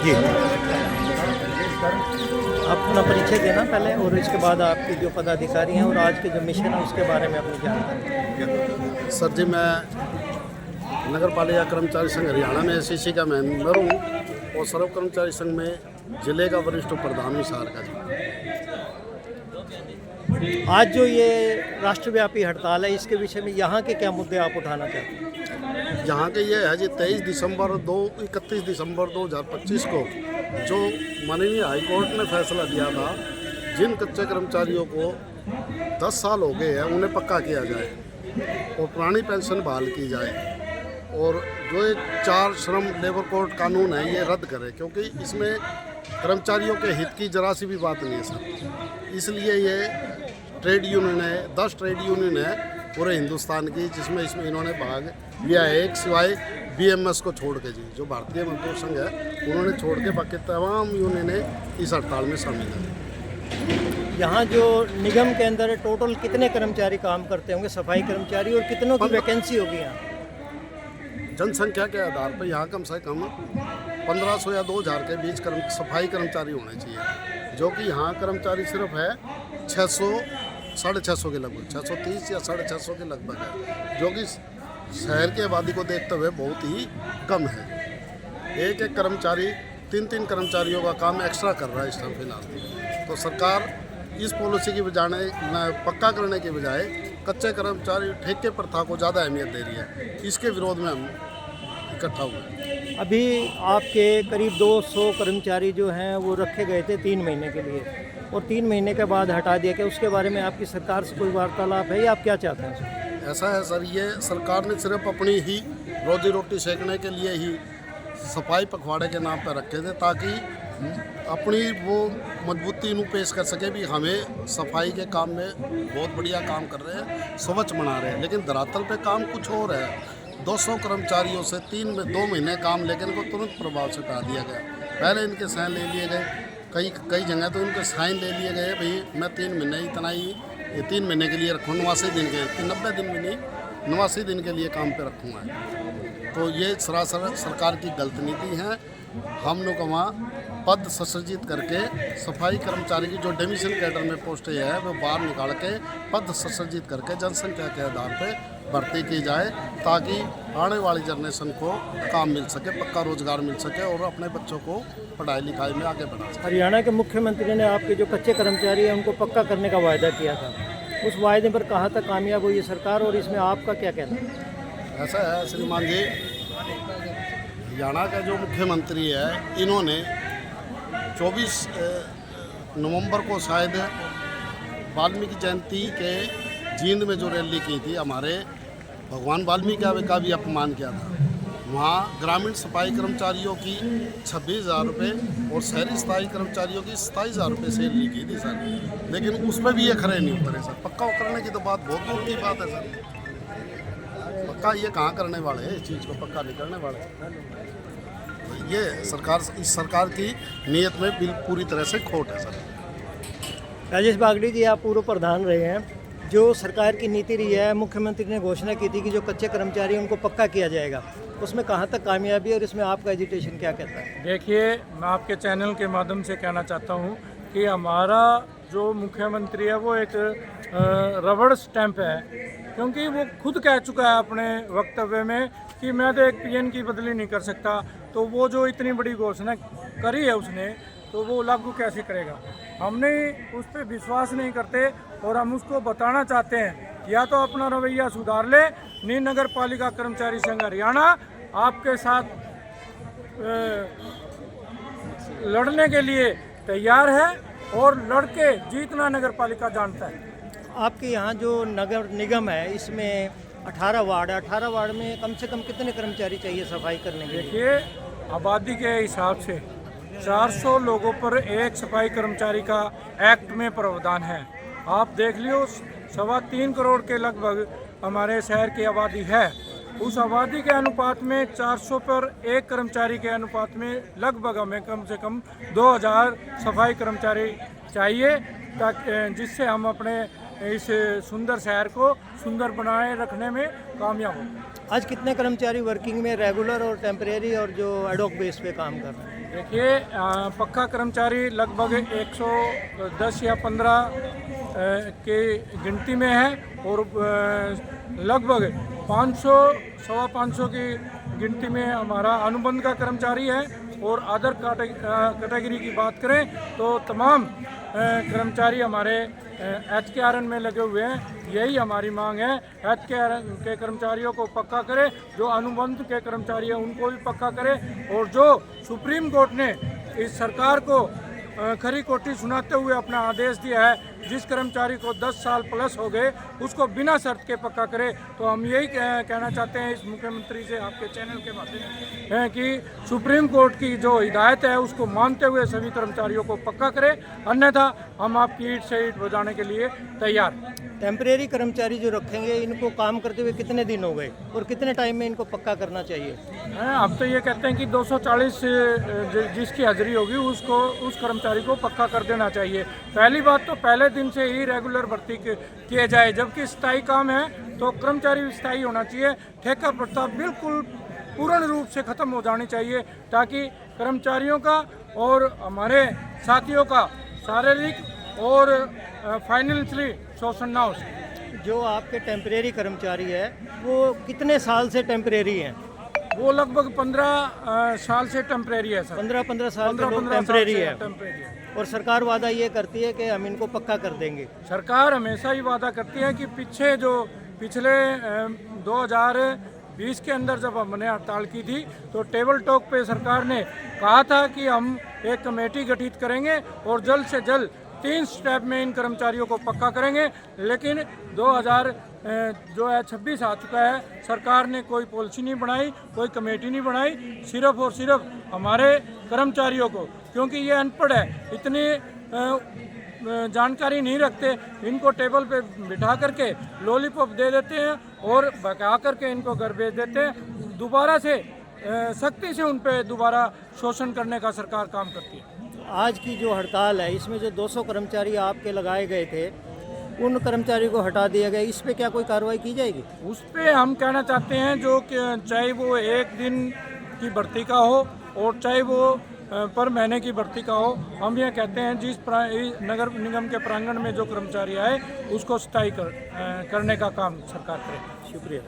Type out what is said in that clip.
जी, आप अपना परिचय देना पहले और इसके बाद आपके जो पदाधिकारी हैं और आज के जो मिशन है उसके बारे में अपनी जानकारी। सर जी, मैं नगर पालिका कर्मचारी संघ हरियाणा में एससीसी का मेंबर हूँ और सर्व कर्मचारी संघ में जिले का वरिष्ठ प्रधान हूँ हिसार का जी। आज जो ये राष्ट्रव्यापी हड़ताल है इसके विषय में यहाँ के क्या मुद्दे आप उठाना चाहते हैं? यहाँ के ये है जी 31 दिसंबर 2025 को जो माननीय हाईकोर्ट ने फैसला दिया था, जिन कच्चे कर्मचारियों को 10 साल हो गए हैं उन्हें पक्का किया जाए और पुरानी पेंशन बहाल की जाए और जो ये 4 श्रम लेबर कोड कानून है ये रद्द करे, क्योंकि इसमें कर्मचारियों के हित की जरा सी भी बात नहीं है सर। इसलिए ये ट्रेड यूनियन है, 10 ट्रेड यूनियन है पूरे हिंदुस्तान की, जिसमें इन्होंने भाग लिया है, एक सिवाय बीएमएस को छोड़ के जी, जो भारतीय मजदूर संघ है उन्होंने छोड़ के बाकी तमाम यूनियनें इस हड़ताल में शामिल हैं। यहाँ जो निगम के अंदर टोटल कितने कर्मचारी काम करते होंगे सफाई कर्मचारी, और कितनों की वैकेंसी होगी यहाँ? जनसंख्या के आधार पर यहाँ कम से कम 1500 या 2000 के बीच सफाई कर्मचारी होने चाहिए, जो कि यहाँ कर्मचारी सिर्फ है 600-650 के लगभग, 630 या 650 के लगभग है, जो कि शहर की आबादी को देखते हुए बहुत ही कम है। एक कर्मचारी 3 कर्मचारियों का काम एक्स्ट्रा कर रहा है इस टाइम फिलहाल। तो सरकार इस पॉलिसी की बजाय पक्का करने के बजाय कच्चे कर्मचारी ठेके प्रथा को ज़्यादा अहमियत दे रही है। इसके विरोध में हम इकट्ठा हुए। अभी आपके करीब 200 कर्मचारी जो हैं वो रखे गए थे 3 महीने के लिए, और 3 महीने के बाद हटा दिया गया। उसके बारे में आपकी सरकार से कोई वार्तालाप है या आप क्या चाहते हैं? ऐसा है सर, ये सरकार ने सिर्फ अपनी ही रोजी रोटी सेकने के लिए ही सफाई पखवाड़े के नाम पर रखे थे, ताकि अपनी वो मजबूती ਨੂੰ पेश कर सके भी हमें सफाई के काम में बहुत बढ़िया काम कर रहे हैं, स्वच्छ बना रहे हैं। लेकिन धरातल पे काम कुछ और है। 200 कर्मचारियों से 2 महीने काम लेकिन को तुरंत प्रभाव से हटा दिया गया। पहले इनके साइन ले लिए गए, कई जगह तो इनके साइन ले लिए गए, भाई मैं 3 महीने इतना ही 3 महीने के लिए रखूँ, 89 दिन के 90 दिन में नहीं 89 दिन के लिए काम पे रखूँगा। तो ये सरासर सरकार की गलत नीति है। हम लोग वहाँ पद सृजित करके सफाई कर्मचारी की जो डिवीजन कैडर में पोस्टें है वो बाहर निकाल के पद सृजित करके जनसंख्या के आधार पर भर्ती की जाए, ताकि आने वाली जनरेशन को काम मिल सके, पक्का रोजगार मिल सके और अपने बच्चों को पढ़ाई लिखाई में आगे बढ़ा सके। हरियाणा के मुख्यमंत्री ने आपके जो कच्चे कर्मचारी हैं उनको पक्का करने का वायदा किया था, उस वायदे पर कहाँ तक कामयाब हुई है सरकार, और इसमें आपका क्या कहना है? ऐसा है श्रीमान जी, हरियाणा का जो मुख्यमंत्री है इन्होंने 24 नवंबर को शायद वाल्मीकि जयंती के जींद में जो रैली की थी, हमारे भगवान वाल्मीकि का भी अपमान किया था। वहाँ ग्रामीण सफाई कर्मचारियों की 26,000 रुपये और शहरी स्थायी कर्मचारियों की 27,000 रुपये सैलरी की थी सर, लेकिन उस पर भी ये खरे नहीं उतरे सर। पक्का करने की तो बात बहुत दूर की बात है सर। पक्का ये कहाँ करने वाले हैं, इस चीज़ को पक्का नहीं करने वाले। ये इस सरकार की नीयत में पूरी तरह से खोट है सर। राजेश बागड़ी जी, आप पूर्व प्रधान रहे हैं। जो सरकार की नीति रही है, मुख्यमंत्री ने घोषणा की थी कि जो कच्चे कर्मचारी हैं उनको पक्का किया जाएगा, उसमें कहाँ तक कामयाबी और इसमें आपका एजुटेशन क्या कहता है? देखिए, मैं आपके चैनल के माध्यम से कहना चाहता हूँ कि हमारा जो मुख्यमंत्री है वो एक रबड़ स्टैंप है, क्योंकि वो खुद कह चुका है अपने वक्तव्य में कि मैं तो एक पीएन की बदली नहीं कर सकता। तो वो जो इतनी बड़ी घोषणा करी है उसने, तो वो लागू कैसे करेगा? हमने उस पर विश्वास नहीं करते और हम उसको बताना चाहते हैं, या तो अपना रवैया सुधार ले। नी नगर पालिका कर्मचारी संघ हरियाणा आपके साथ लड़ने के लिए तैयार है और लड़के जीतना नगर पालिका जानता है। आपके यहाँ जो नगर निगम है इसमें 18 वार्ड है, 18 वार्ड में कम से कम कितने कर्मचारी चाहिए सफाई करने के लिए? देखिए, आबादी के हिसाब से 400 लोगों पर एक सफाई कर्मचारी का एक्ट में प्रावधान है। आप देख लियो, 3.25 करोड़ के लगभग हमारे शहर की आबादी है। उस आबादी के अनुपात में 400 पर एक कर्मचारी के अनुपात में लगभग हमें कम से कम 2000 सफाई कर्मचारी चाहिए, ताकि जिससे हम अपने इस सुंदर शहर को सुंदर बनाए रखने में कामयाब हो। आज कितने कर्मचारी वर्किंग में रेगुलर और टेम्परेरी और जो एडॉक बेस पे काम कर रहे हैं? देखिए, पक्का कर्मचारी लगभग 110 या 15 के गिनती में है और लगभग 500 सवा 500 की गिनती में हमारा अनुबंध का कर्मचारी है। और अदर कैटेगरी की बात करें तो तमाम कर्मचारी हमारे HKRN में लगे हुए हैं। यही हमारी मांग है, HKRN के कर्मचारियों को पक्का करे, जो अनुबंध के कर्मचारी हैं उनको भी पक्का करे। और जो सुप्रीम कोर्ट ने इस सरकार को खरी खोटी सुनाते हुए अपना आदेश दिया है, जिस कर्मचारी को 10 साल प्लस हो गए उसको बिना शर्त के पक्का करे। तो हम यही कहना चाहते हैं इस मुख्यमंत्री से आपके चैनल के माध्यम से कि सुप्रीम कोर्ट की जो हिदायत है उसको मानते हुए सभी कर्मचारियों को पक्का करे, अन्यथा हम आपकी ईंट से ईंट बजाने के लिए तैयार हैं। टेम्परेरी कर्मचारी जो रखेंगे, इनको काम करते हुए कितने दिन हो गए और कितने टाइम में इनको पक्का करना चाहिए? अब तो ये कहते हैं कि 240 जिसकी हाजिरी होगी उसको, उस कर्मचारी को पक्का कर देना चाहिए। पहली बात तो पहले दिन से ही रेगुलर भर्ती किए जाए, जबकि स्थायी काम है तो कर्मचारी स्थायी होना चाहिए। ठेका प्रथा बिल्कुल पूर्ण रूप से ख़त्म हो जानी चाहिए, ताकि कर्मचारियों का और हमारे साथियों का शारीरिक और फाइनेंशियली शोषण ना हो सके। जो आपके टेम्परेरी कर्मचारी है वो कितने साल से टेम्परेरी हैं? वो लगभग 15 साल से टेम्परेरी है सर। 15 साल के लोग टेम्परेरी है। टेम्परेरी है। और सरकार वादा ये करती है कि हम इनको पक्का कर देंगे। सरकार हमेशा ही वादा करती है कि पिछले 2020 के अंदर जब हमने हड़ताल की थी तो टेबल टॉक पे सरकार ने कहा था कि हम एक कमेटी गठित करेंगे और जल्द से जल्द 3 स्टेप में इन कर्मचारियों को पक्का करेंगे। लेकिन 2026 आ चुका है, सरकार ने कोई पॉलिसी नहीं बनाई, कोई कमेटी नहीं बनाई, सिर्फ और सिर्फ हमारे कर्मचारियों को, क्योंकि ये अनपढ़ है, इतनी जानकारी नहीं रखते, इनको टेबल पे बिठा करके लॉलीपॉप दे देते हैं और भगा करके इनको घर भेज देते हैं। दोबारा से सख्ती से उन पे दोबारा शोषण करने का सरकार काम करती है। आज की जो हड़ताल है, इसमें जो 200 कर्मचारी आपके लगाए गए थे, उन कर्मचारियों को हटा दिया गया, इस पे क्या कोई कार्रवाई की जाएगी? उस पे हम कहना चाहते हैं जो कि चाहे वो 1 दिन की भर्ती का हो और चाहे वो पर महीने की भर्ती का हो, हम ये कहते हैं जिस नगर निगम के प्रांगण में जो कर्मचारी आए उसको स्थायी करने का काम सरकार करे। शुक्रिया।